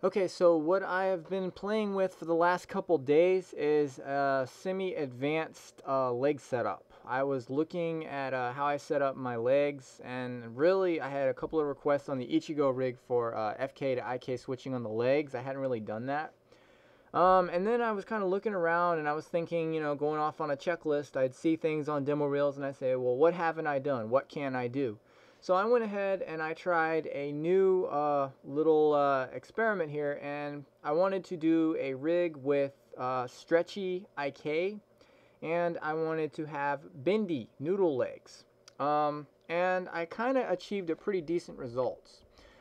Okay, so what I have been playing with for the last couple days is a semi-advanced leg setup. I was looking at how I set up my legs, and really I had a couple of requests on the Ichigo rig for FK to IK switching on the legs. I hadn't really done that. And then I was kind of looking around and I was thinking, going off on a checklist, I'd see things on demo reels and I'd say, well, what haven't I done? What can I do? So I went ahead and I tried a new little experiment here, and I wanted to do a rig with stretchy IK, and I wanted to have bendy noodle legs. And I kind of achieved a pretty decent results.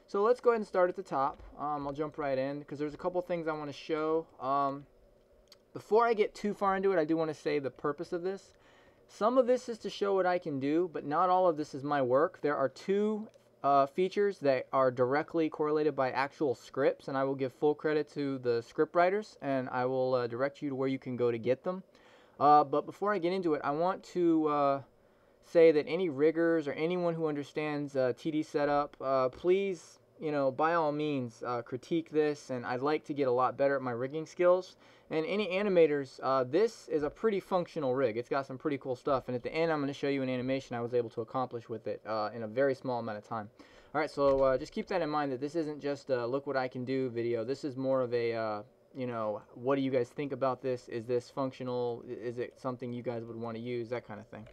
So let's go ahead and start at the top. I'll jump right in because there's a couple things I want to show. Before I get too far into it, I do want to say the purpose of this. Some of this is to show what I can do, but not all of this is my work. There are two features that are directly correlated by actual scripts, and I will give full credit to the script writers, and I will direct you to where you can go to get them. But before I get into it, I want to say that any riggers or anyone who understands TD setup, please, by all means, critique this, and I'd like to get a lot better at my rigging skills. And any animators, this is a pretty functional rig. It's got some pretty cool stuff, and at the end I'm going to show you an animation I was able to accomplish with it in a very small amount of time. Alright, so just keep that in mind, that this isn't just a look what I can do video. This is more of a, what do you guys think about this? Is this functional? Is it something you guys would want to use? That kind of thing.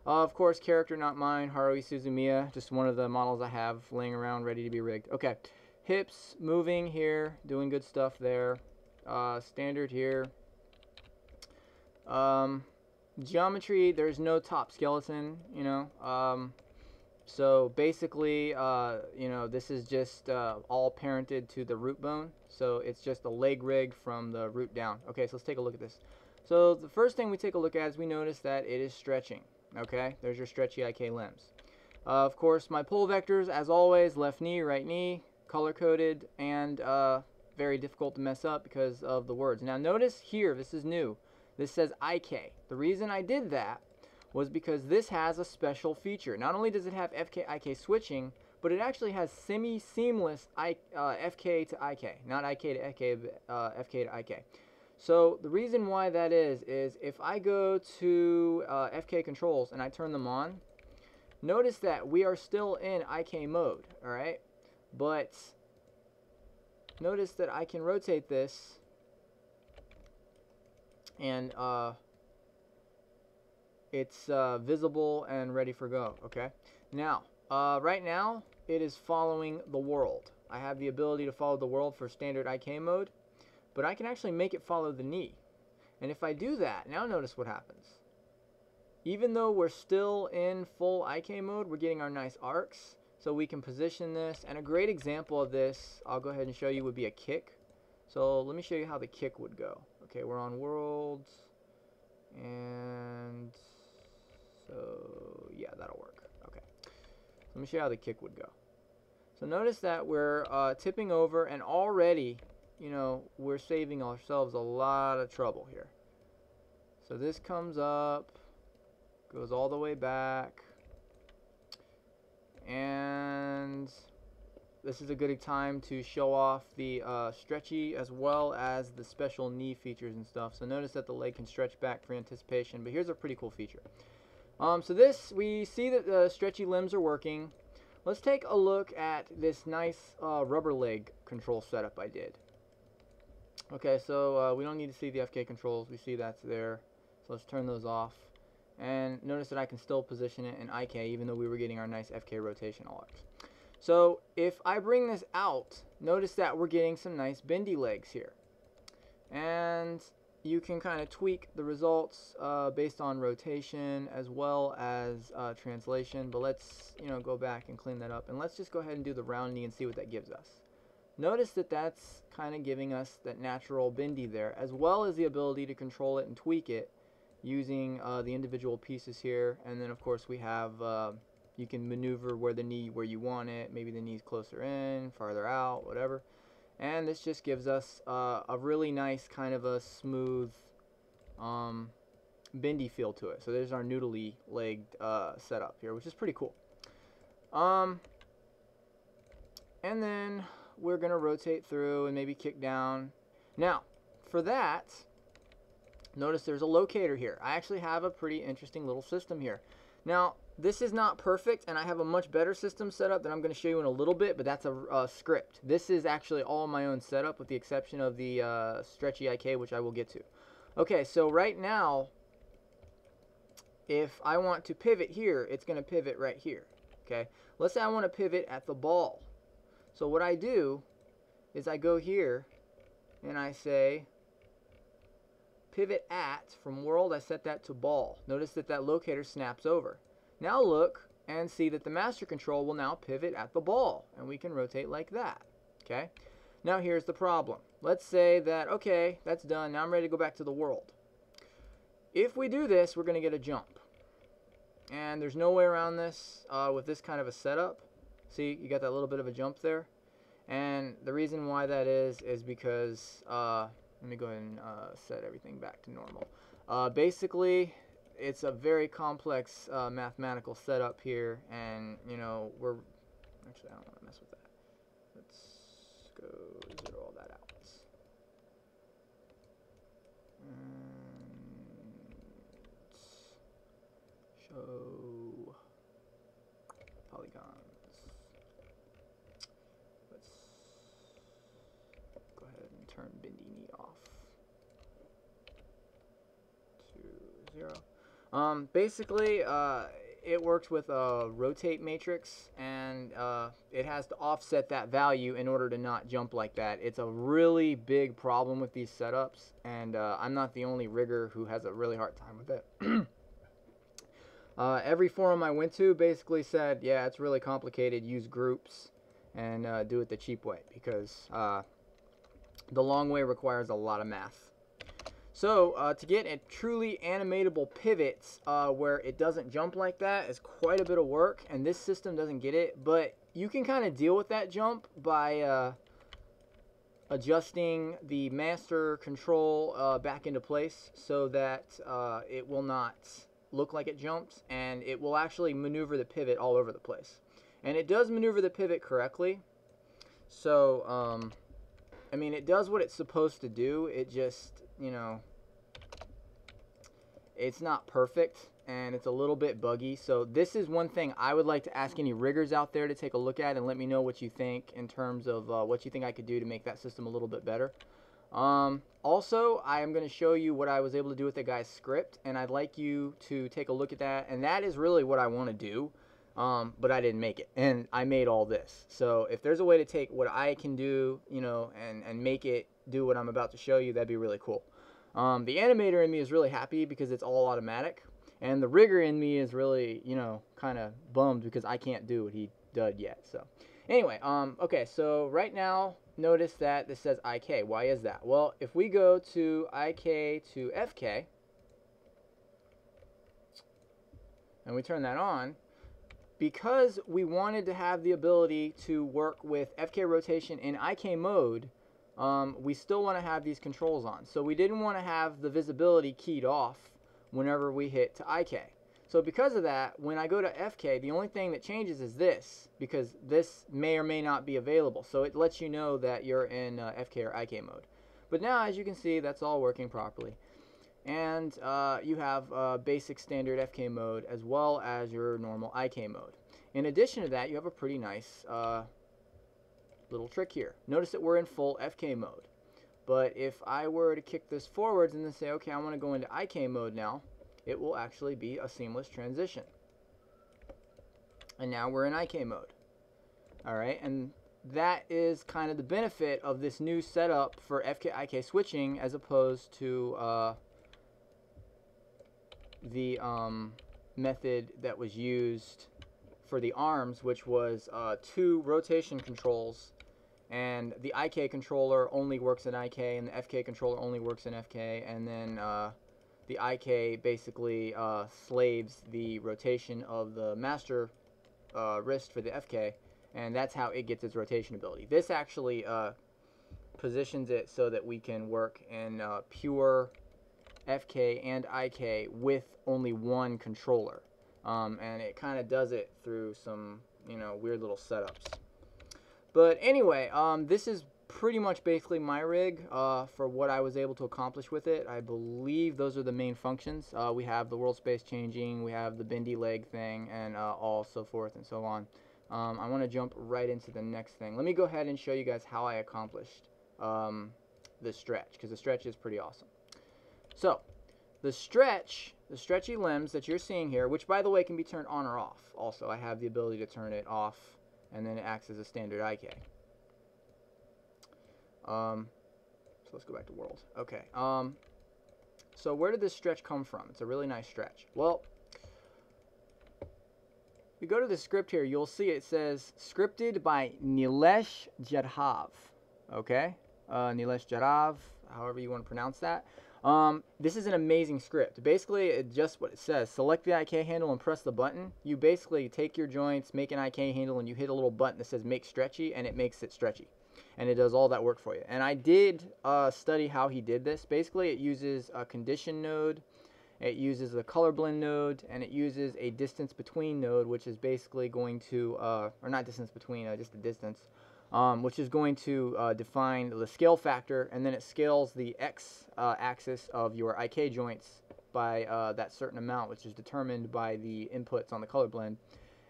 Of course, character not mine, Haruhi Suzumiya, just one of the models I have laying around ready to be rigged. Okay, hips moving here, doing good stuff there. Standard here. Geometry, there's no top skeleton, so basically, this is just all parented to the root bone, so it's just a leg rig from the root down. Okay, so let's take a look at this. So the first thing we take a look at is we notice that it is stretching. Okay, there's your stretchy IK limbs. Of course, my pull vectors, as always, left knee, color-coded, and very difficult to mess up because of the words. Now notice here, this is new. This says IK. The reason I did that was because this has a special feature. Not only does it have FK IK switching, but it actually has semi-seamless FK to IK. Not IK to FK, but FK to IK. So the reason why that is if I go to FK controls and I turn them on, notice that we are still in IK mode, alright? But notice that I can rotate this and it's visible and ready for go, okay? Now, right now it is following the world. I have the ability to follow the world for standard IK mode, but I can actually make it follow the knee. And if I do that, now notice what happens. Even though we're still in full IK mode, we're getting our nice arcs, so we can position this. And a great example of this, I'll go ahead and show you, would be a kick. So let me show you how the kick would go. Okay, we're on worlds, and so yeah, that'll work. Okay, let me show you how the kick would go. So notice that we're tipping over, and already, we're saving ourselves a lot of trouble here. So this comes up, goes all the way back, and this is a good time to show off the stretchy as well as the special knee features and stuff. So notice that the leg can stretch back for anticipation, but here's a pretty cool feature. So this, we see that the stretchy limbs are working. Let's take a look at this nice rubber leg control setup I did. Okay, so we don't need to see the FK controls. We see that's there. So let's turn those off. And notice that I can still position it in IK even though we were getting our nice FK rotational arcs. So if I bring this out, notice that we're getting some nice bendy legs here. And you can kind of tweak the results based on rotation as well as translation. But let's go back and clean that up. And let's just go ahead and do the round knee and see what that gives us. Notice that that's kind of giving us that natural bendy there, as well as the ability to control it and tweak it using the individual pieces here. And then of course we have, you can maneuver where you want it. Maybe the knee's closer in, farther out, whatever. And this just gives us a really nice kind of a smooth bendy feel to it. So there's our noodly legged setup here, which is pretty cool. And then we're going to rotate through and maybe kick down. Now, for that, notice there's a locator here. I actually have a pretty interesting little system here. Now, this is not perfect, and I have a much better system set up that I'm going to show you in a little bit, but that's a script. This is actually all my own setup with the exception of the stretchy which I will get to. Okay, so right now, if I want to pivot here, it's going to pivot right here. Okay, let's say I want to pivot at the ball. So what I do is I go here and I say pivot at, from world I set that to ball. Notice that that locator snaps over. Now look and see that the master control will now pivot at the ball, and we can rotate like that. Okay, now here's the problem. Let's say that, okay, that's done. Now I'm ready to go back to the world. If we do this, we're going to get a jump. And there's no way around this with this kind of a setup. See, you got that little bit of a jump there. And the reason why that is because, let me go ahead and set everything back to normal. Basically, it's a very complex mathematical setup here. And, you know, actually, I don't want to mess with that. Let's go zero all that out. Show polygons. Let's go ahead and turn bendy knee off to 0. Basically, it works with a rotate matrix, and it has to offset that value in order to not jump like that. It's a really big problem with these setups, and I'm not the only rigger who has a really hard time with it. Every forum I went to basically said, yeah, it's really complicated, use groups and do it the cheap way, because the long way requires a lot of math. So to get a truly animatable pivot where it doesn't jump like that is quite a bit of work, and this system doesn't get it, but you can kind of deal with that jump by adjusting the master control back into place so that it will not look like it jumps, and it will actually maneuver the pivot all over the place. And it does maneuver the pivot correctly. So, I mean, it does what it's supposed to do. It just, you know, it's not perfect, and it's a little bit buggy. So this is one thing I would like to ask any riggers out there to take a look at and let me know what you think in terms of what you think I could do to make that system a little bit better. Also, I am going to show you what I was able to do with the guy's script, and I'd like you to take a look at that. And that is really what I want to do, but I didn't make it, and I made all this. So if there's a way to take what I can do, you know, and make it do what I'm about to show you, that'd be really cool. The animator in me is really happy because it's all automatic, and the rigger in me is really, you know, kind of bummed because I can't do what he did yet. So anyway, okay, so right now, notice that this says IK. Why is that? Well, if we go to IK to FK, and we turn that on, because we wanted to have the ability to work with FK rotation in IK mode, we still want to have these controls on. So we didn't want to have the visibility keyed off whenever we hit to IK. So because of that, when I go to FK, the only thing that changes is this, because this may or may not be available. So it lets you know that you're in FK or IK mode. But now, as you can see, that's all working properly. And you have basic standard FK mode as well as your normal IK mode. In addition to that, you have a pretty nice little trick here. Notice that we're in full FK mode. But if I were to kick this forwards and then say, okay, I want to go into IK mode now, it will actually be a seamless transition. And now we're in IK mode. Alright, and that is kind of the benefit of this new setup for FK-IK switching as opposed to the method that was used for the arms, which was 2 rotation controls, and the IK controller only works in IK and the FK controller only works in FK, and then the IK basically slaves the rotation of the master wrist for the FK, and that's how it gets its rotation ability. This actually positions it so that we can work in pure FK and IK with only one controller, and it kind of does it through some, you know, weird little setups. But anyway, this is pretty much basically my rig for what I was able to accomplish with it. I believe those are the main functions. We have the world space changing, we have the bendy leg thing, and all so forth and so on. I want to jump right into the next thing. Let me go ahead and show you guys how I accomplished the stretch, because the stretch is pretty awesome. So the stretchy limbs that you're seeing here, which by the way can be turned on or off. Also, I have the ability to turn it off, and then it acts as a standard IK. So let's go back to world. Okay. So where did this stretch come from? It's a really nice stretch. Well, if you go to the script here, you'll see it says scripted by nnStretchyIkMaker. Okay? nnStretchyIkMaker, however you want to pronounce that. This is an amazing script. Basically, it's just what it says. Select the IK handle and press the button. You basically take your joints, make an IK handle, and you hit a little button that says make stretchy, and it makes it stretchy. And it does all that work for you. And I did study how he did this. Basically, it uses a condition node, it uses a color blend node, and it uses a distance between node, which is basically going to, or not distance between, just the distance, which is going to define the scale factor, and then it scales the x axis of your IK joints by that certain amount, which is determined by the inputs on the color blend.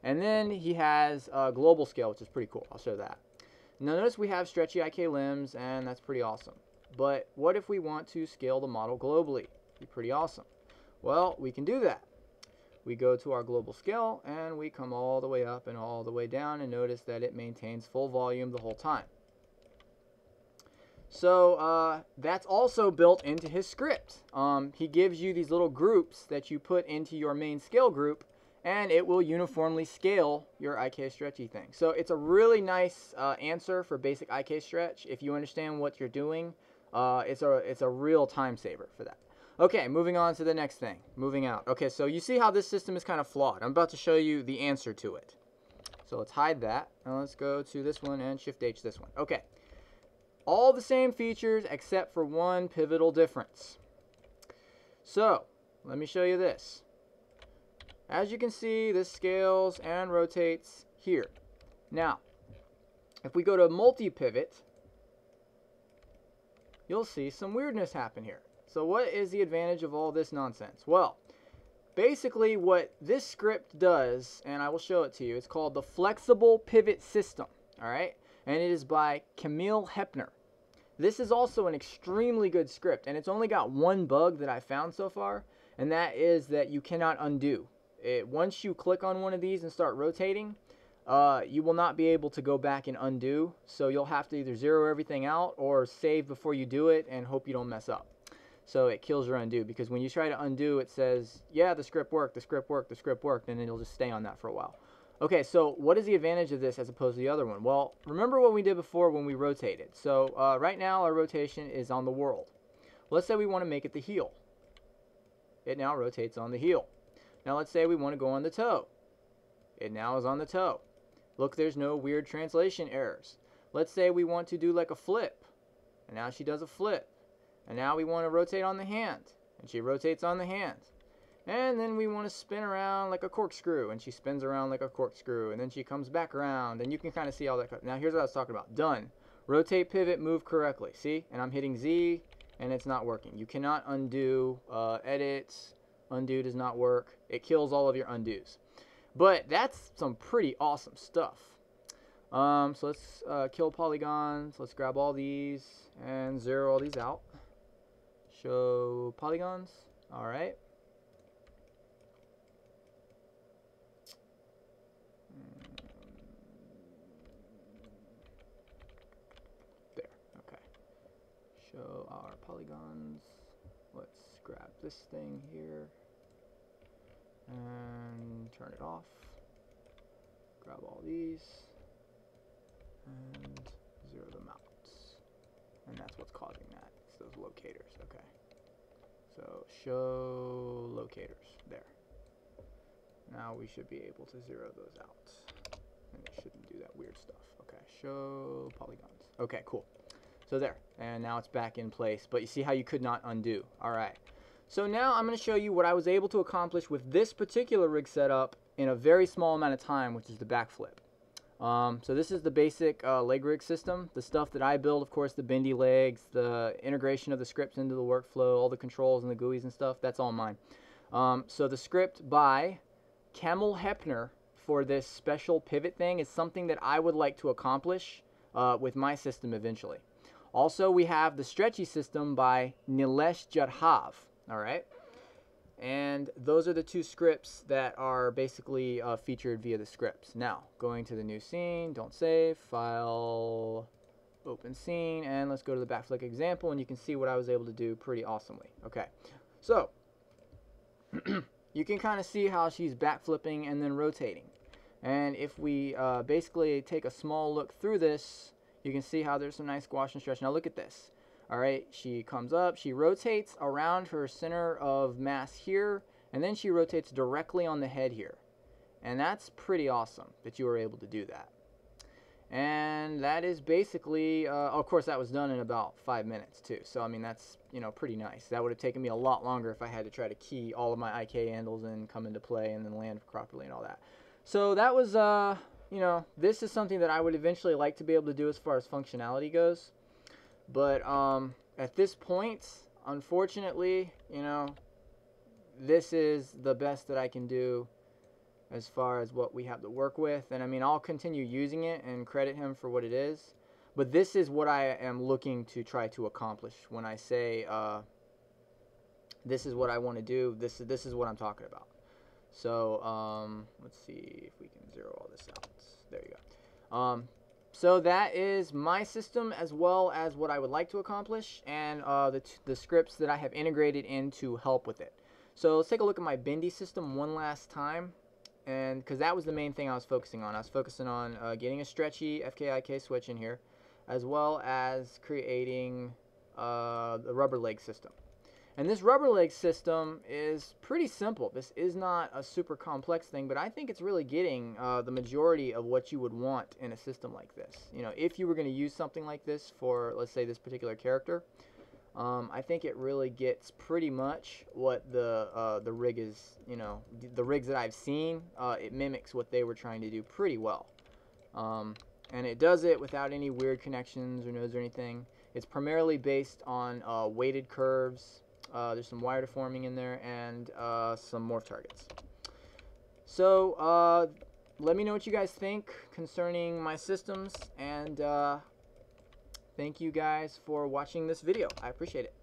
And then he has a global scale, which is pretty cool. I'll show that. Now notice we have stretchy IK limbs, and that's pretty awesome. But what if we want to scale the model globally? It'd be pretty awesome. Well, we can do that. We go to our global scale, and we come all the way up and all the way down, and notice that it maintains full volume the whole time. So that's also built into his script. He gives you these little groups that you put into your main scale group, and it will uniformly scale your IK stretchy thing. So it's a really nice answer for basic IK stretch. If you understand what you're doing, it's a real time saver for that. Okay, moving on to the next thing. Moving out. Okay, so you see how this system is kind of flawed. I'm about to show you the answer to it. So let's hide that. Now let's go to this one and Shift H this one. Okay. All the same features except for one pivotal difference. So let me show you this. As you can see, this scales and rotates here. Now, if we go to multi-pivot, you'll see some weirdness happen here. So what is the advantage of all this nonsense? Well, basically what this script does, and I will show it to you, it's called the Flexible Pivot System, all right? And it is by Camille Hepner. This is also an extremely good script, and it's only got one bug that I found so far, and that is that you cannot undo. Once you click on one of these and start rotating, you will not be able to go back and undo. So you'll have to either zero everything out or save before you do it and hope you don't mess up. So it kills your undo, because when you try to undo, it says, yeah, the script worked, the script worked, the script worked, and then it'll just stay on that for a while. Okay, so what is the advantage of this as opposed to the other one? Well, remember what we did before when we rotated. So right now our rotation is on the world. Let's say we want to make it the heel. It now rotates on the heel. Now let's say we want to go on the toe. It now is on the toe. Look, there's no weird translation errors. Let's say we want to do like a flip. And now she does a flip. And now we want to rotate on the hand. And she rotates on the hand. And then we want to spin around like a corkscrew. And she spins around like a corkscrew. And then she comes back around. And you can kind of see all that. Now here's what I was talking about. Done. Rotate, pivot, move correctly. See? And I'm hitting Z. And it's not working. You cannot undo. Edit. Undo does not work. It kills all of your undos. But that's some pretty awesome stuff. So let's kill polygons. Let's grab all these and zero all these out. Show polygons. All right. There. Okay. Show our polygons. Let's grab this thing here and turn it off. Grab all these and zero them out. And that's what's causing that. It's those locators. Okay. So show locators. There. Now we should be able to zero those out. And it shouldn't do that weird stuff. Okay. Show polygons. Okay, cool. So there. And now it's back in place. But you see how you could not undo. Alright. So now I'm going to show you what I was able to accomplish with this particular rig setup in a very small amount of time, which is the backflip. So this is the basic leg rig system. The stuff that I build, of course, the bendy legs, the integration of the scripts into the workflow, all the controls and the GUIs and stuff, that's all mine. So the script by Camel Hepner for this special pivot thing is something that I would like to accomplish with my system eventually. Also, we have the stretchy system by nnStretchyIkMaker. All right. And those are the two scripts that are basically featured via the scripts. Now, going to the new scene, don't save, file, open scene, and let's go to the backflip example, and you can see what I was able to do pretty awesomely. Okay, so you can kind of see how she's backflipping and then rotating. And if we basically take a small look through this, you can see how there's some nice squash and stretch. Now look at this. All right, she comes up, she rotates around her center of mass here, and then she rotates directly on the head here. And that's pretty awesome that you were able to do that. And that is basically, of course, that was done in about 5 minutes too. So, I mean, that's, you know, pretty nice. That would have taken me a lot longer if I had to try to key all of my IK handles and come into play and then land properly and all that. So that was, you know, this is something that I would eventually like to be able to do as far as functionality goes. But at this point, unfortunately, you know, this is the best that I can do as far as what we have to work with. And I mean, I'll continue using it and credit him for what it is. But this is what I am looking to try to accomplish when I say this is what I want to do. This is what I'm talking about. So let's see if we can zero all this out. There you go. So that is my system as well as what I would like to accomplish and the scripts that I have integrated in to help with it. So let's take a look at my bendy system one last time, and because that was the main thing I was focusing on. I was focusing on getting a stretchy FKIK switch in here, as well as creating the rubber leg system. And this rubber leg system is pretty simple. This is not a super complex thing, but I think it's really getting the majority of what you would want in a system like this. You know, if you were going to use something like this for, let's say, this particular character, I think it really gets pretty much what the rig is, you know, the rigs that I've seen, it mimics what they were trying to do pretty well. And it does it without any weird connections or nodes or anything. It's primarily based on weighted curves. There's some wire deforming in there and some morph targets. So let me know what you guys think concerning my systems, and thank you guys for watching this video. I appreciate it.